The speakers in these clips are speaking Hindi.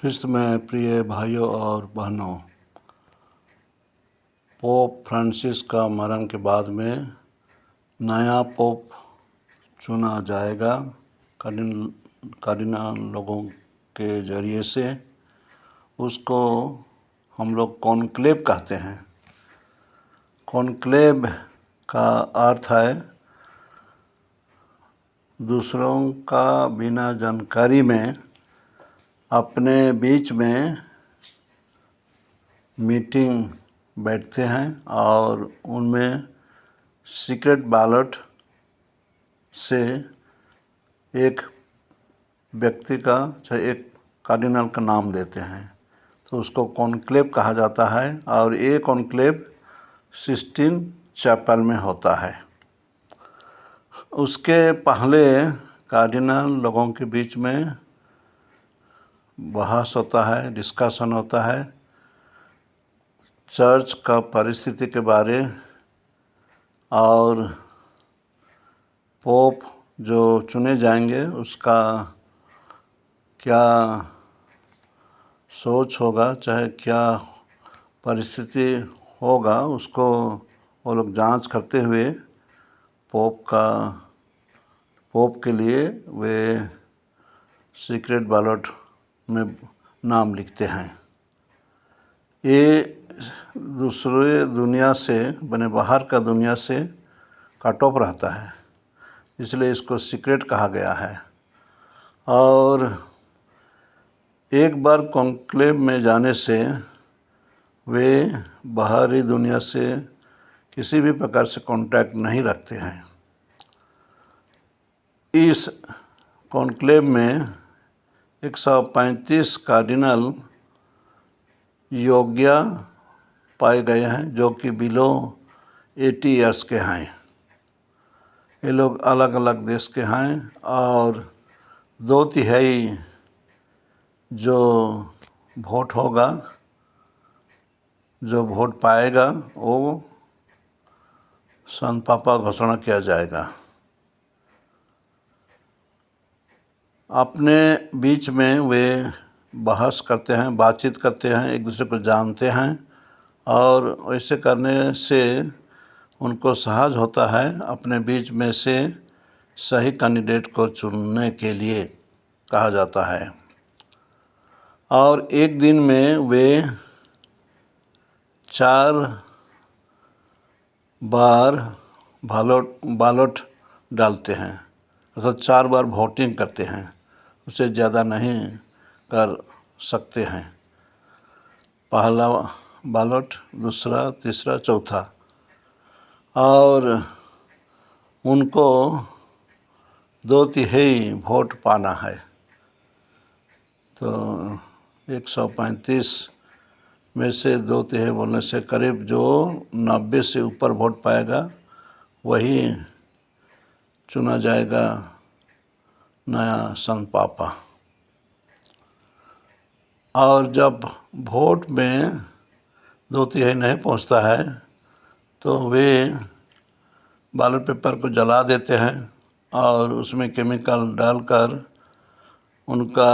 ख्रिस्त में प्रिय भाइयों और बहनों, पोप फ्रांसिस का मरण के बाद में नया पोप चुना जाएगा कार्डिनल लोगों के ज़रिए से। उसको हम लोग कॉन्क्लेव कहते हैं। कॉन्क्लेव का अर्थ है दूसरों का बिना जानकारी में अपने बीच में मीटिंग बैठते हैं और उनमें सीक्रेट बैलेट से एक व्यक्ति का चाहे एक कार्डिनल का नाम देते हैं, तो उसको कॉन्क्लेव कहा जाता है। और ये कॉन्क्लेव सिस्टीन चैपल में होता है। उसके पहले कार्डिनल लोगों के बीच में बहस होता है, डिस्कशन होता है चर्च का परिस्थिति के बारे, और पोप जो चुने जाएंगे उसका क्या सोच होगा, चाहे क्या परिस्थिति होगा, उसको वो लोग जांच करते हुए पोप के लिए वे सीक्रेट बैलेट में नाम लिखते हैं। ये दूसरे दुनिया से बाहर का दुनिया से कट ऑफ रहता है, इसलिए इसको सीक्रेट कहा गया है। और एक बार कॉन्क्लेव में जाने से वे बाहरी दुनिया से किसी भी प्रकार से कांटेक्ट नहीं रखते हैं। इस कॉन्क्लेव में 135 कार्डिनल योग्य पाए गए हैं जो कि बिलो 80 ईयर्स के हैं। ये लोग अलग अलग देश के हैं और 2/3 जो वोट होगा, जो वोट पाएगा वो संत पापा घोषणा किया जाएगा। अपने बीच में वे बहस करते हैं, बातचीत करते हैं, एक दूसरे को जानते हैं, और ऐसे करने से उनको सहज होता है अपने बीच में से सही कैंडिडेट को चुनने के लिए, कहा जाता है। और एक दिन में वे 4 बार बैलेट डालते हैं, अर्थात 4 बार वोटिंग करते हैं, उससे ज़्यादा नहीं कर सकते हैं। पहला बैलेट, दूसरा, तीसरा, चौथा, और उनको 2/3 वोट पाना है। तो 135 में से 2/3 बोलने से करीब जो 90 से ऊपर वोट पाएगा वही चुना जाएगा नया संत पापा। और जब वोट में 2/3 नहीं पहुंचता है तो वे बैलेट पेपर को जला देते हैं और उसमें केमिकल डालकर उनका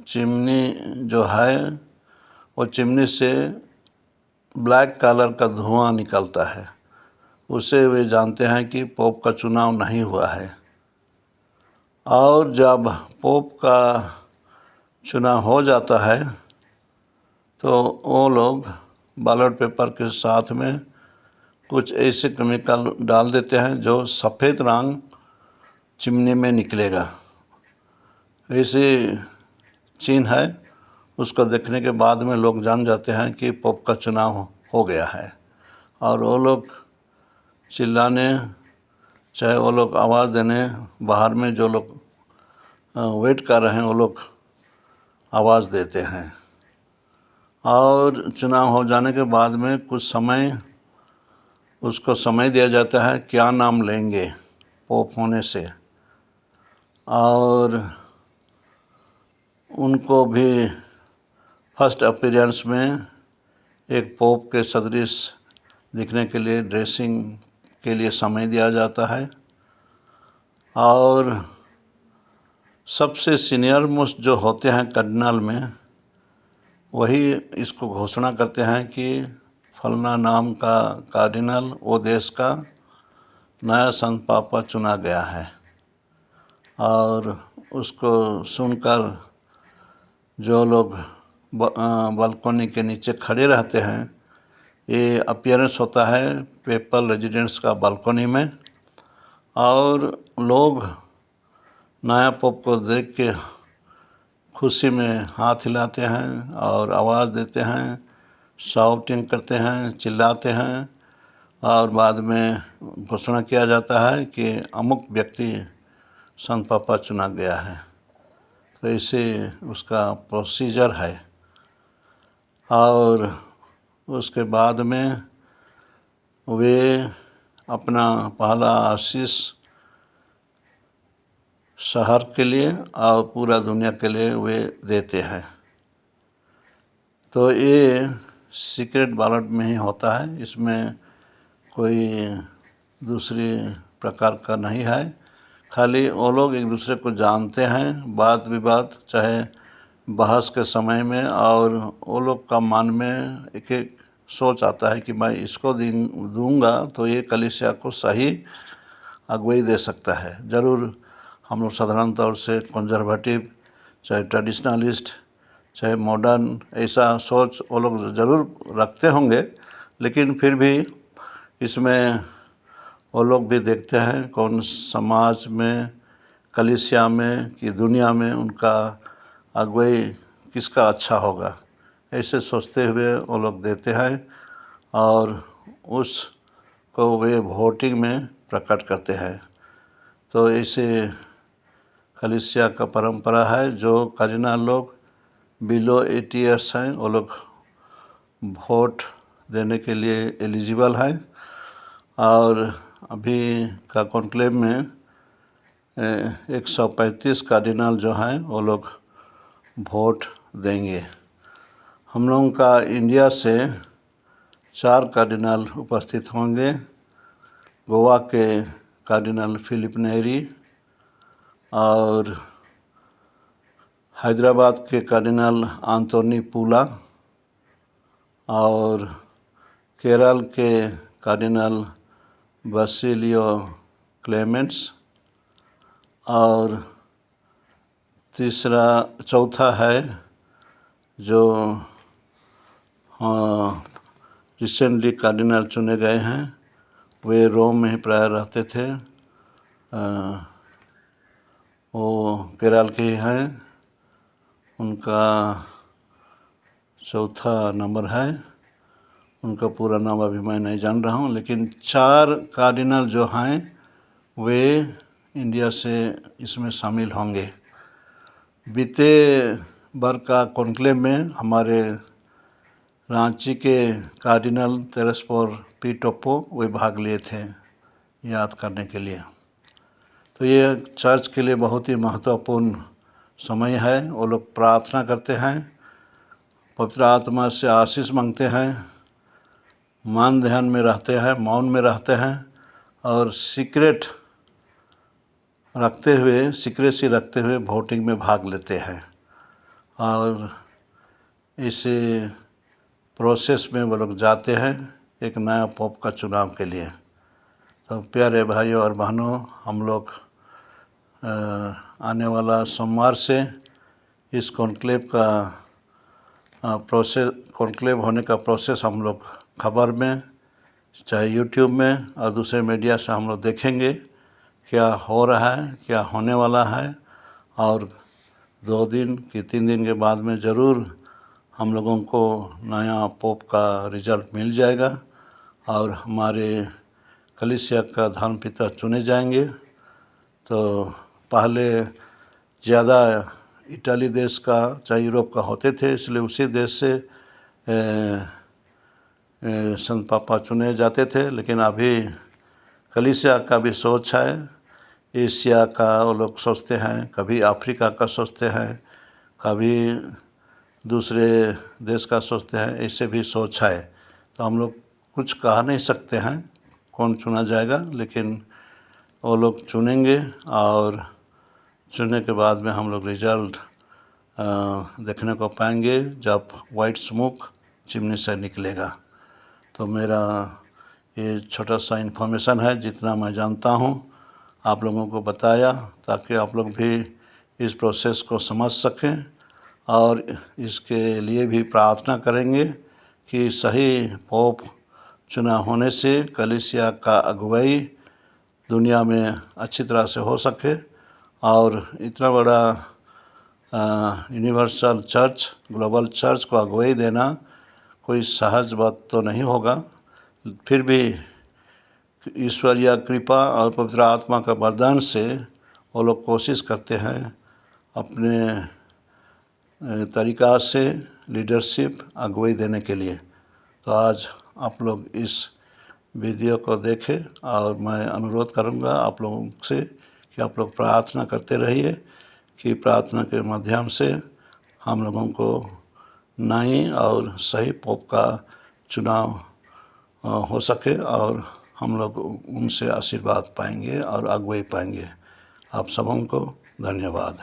चिमनी जो है वो चिमनी से ब्लैक कलर का धुआं निकलता है। उससे वे जानते हैं कि पोप का चुनाव नहीं हुआ है। और जब पोप का चुनाव हो जाता है तो वो लोग बैलेट पेपर के साथ में कुछ ऐसे केमिकल डाल देते हैं जो सफ़ेद रंग चिमनी में निकलेगा। ऐसे चिन्ह है, उसको देखने के बाद में लोग जान जाते हैं कि पोप का चुनाव हो गया है। और वो लोग चिल्लाने, चाहे वो लोग आवाज़ देने, बाहर में जो लोग वेट कर रहे हैं वो लोग आवाज़ देते हैं। और चुनाव हो जाने के बाद में कुछ समय उसको समय दिया जाता है क्या नाम लेंगे पोप होने से, और उनको भी फर्स्ट अपीयरेंस में एक पोप के सदृश दिखने के लिए ड्रेसिंग के लिए समय दिया जाता है। और सबसे सीनियर मोस्ट जो होते हैं कार्डिनल में, वही इसको घोषणा करते हैं कि फलना नाम का कार्डिनल वो देश का नया संत पापा चुना गया है। और उसको सुनकर जो लोग बालकनी के नीचे खड़े रहते हैं, ये अपीयरेंस होता है पेपल रेजिडेंस का बालकनी में, और लोग नया पोप को देख के खुशी में हाथ हिलाते हैं और आवाज़ देते हैं, शाउटिंग करते हैं, चिल्लाते हैं, और बाद में घोषणा किया जाता है कि अमुक व्यक्ति संत पापा चुना गया है। तो ऐसे उसका प्रोसीजर है। और उसके बाद में वे अपना पहला आशीष शहर के लिए और पूरा दुनिया के लिए वे देते हैं। तो ये सीक्रेट बैलेट में ही होता है, इसमें कोई दूसरी प्रकार का नहीं है। खाली वो लोग एक दूसरे को जानते हैं, बात विवाद चाहे बहस के समय में, और वो लोग का मन में एक एक सोच आता है कि मैं इसको दूंगा तो ये कलीसिया को सही अगुवाई दे सकता है। ज़रूर हम लोग साधारण तौर से कंजर्वेटिव, चाहे ट्रेडिशनलिस्ट, चाहे मॉडर्न, ऐसा सोच वो लोग ज़रूर रखते होंगे, लेकिन फिर भी इसमें वो लोग भी देखते हैं कौन समाज में, कलीसिया में कि दुनिया में उनका अगुवाई किसका अच्छा होगा, ऐसे सोचते हुए वो लोग देते हैं और उसको वे वोटिंग में प्रकट करते हैं। तो ऐसे कलीसिया का परंपरा है। जो कार्डिनल लोग बिलो 80 ईयर्स हैं वो लोग वोट देने के लिए एलिजिबल है। और अभी का कॉन्क्लेव में 135 कार्डिनल जो हैं वो लोग वोट देंगे। हम लोगों का इंडिया से 4 कार्डिनल उपस्थित होंगे। गोवा के कार्डिनल फिलिप नेरी, और हैदराबाद के कार्डिनल आंतोनी पुला, और केरल के कार्डिनल बासिलियो क्लेमेंट्स, और चौथा है जो रिसेंटली कार्डिनल चुने गए हैं, वे रोम में ही प्राय रहते थे, वो केरल के ही हैं, उनका चौथा नंबर है। उनका पूरा नाम अभी मैं नहीं जान रहा हूँ, लेकिन 4 कार्डिनल जो हैं वे इंडिया से इसमें शामिल होंगे। बीते बार का कॉन्क्लेव में हमारे रांची के कार्डिनल तेरेस्पोर पी टोप्पो वे भाग लिए थे याद करने के लिए। तो ये चर्च के लिए बहुत ही महत्वपूर्ण समय है। वो लोग प्रार्थना करते हैं, पवित्र आत्मा से आशीष मांगते हैं, मान ध्यान में रहते हैं, मौन में रहते हैं, और सीक्रेसी रखते हुए वोटिंग में भाग लेते हैं। और इसी प्रोसेस में वो लोग जाते हैं एक नया पोप का चुनाव के लिए। तो प्यारे भाइयों और बहनों, हम लोग आने वाला सोमवार से इस कॉन्क्लेव होने का प्रोसेस हम लोग खबर में, चाहे यूट्यूब में और दूसरे मीडिया से हम लोग देखेंगे क्या हो रहा है, क्या होने वाला है। और 2 दिन कि 3 दिन के बाद में ज़रूर हम लोगों को नया पोप का रिज़ल्ट मिल जाएगा और हमारे कलीसिया का धर्मपिता चुने जाएंगे। तो पहले ज़्यादा इटाली देश का, चाहे यूरोप का होते थे, इसलिए उसी देश से संत पापा चुने जाते थे। लेकिन अभी कलीसिया का भी सोच है, एशिया का वो लोग सोचते हैं, कभी अफ्रीका का सोचते हैं, कभी दूसरे देश का सोचते हैं, ऐसे भी सोच है। तो हम लोग कुछ कह नहीं सकते हैं कौन चुना जाएगा, लेकिन वो लोग चुनेंगे और चुनने के बाद में हम लोग रिजल्ट देखने को पाएंगे जब वाइट स्मोक चिमनी से निकलेगा। तो मेरा ये छोटा सा इन्फॉर्मेशन है, जितना मैं जानता हूँ आप लोगों को बताया, ताकि आप लोग भी इस प्रोसेस को समझ सकें और इसके लिए भी प्रार्थना करेंगे कि सही पोप चुनाव होने से कलीसिया का अगुवाई दुनिया में अच्छी तरह से हो सके और इतना बड़ा यूनिवर्सल चर्च, ग्लोबल चर्च को अगुवाई देना कोई सहज बात तो नहीं होगा। फिर भी ईश्वरीय कृपा और पवित्र आत्मा का वरदान से वो लोग कोशिश करते हैं अपने तरीक़ा से लीडरशिप अगुवाई देने के लिए। तो आज आप लोग इस वीडियो को देखें और मैं अनुरोध करूंगा आप लोगों से कि आप लोग प्रार्थना करते रहिए कि प्रार्थना के माध्यम से हम लोगों को नई और सही पोप का चुनाव हो सके और हम लोग उनसे आशीर्वाद पाएंगे और अगुवाई पाएंगे। आप सबों को धन्यवाद।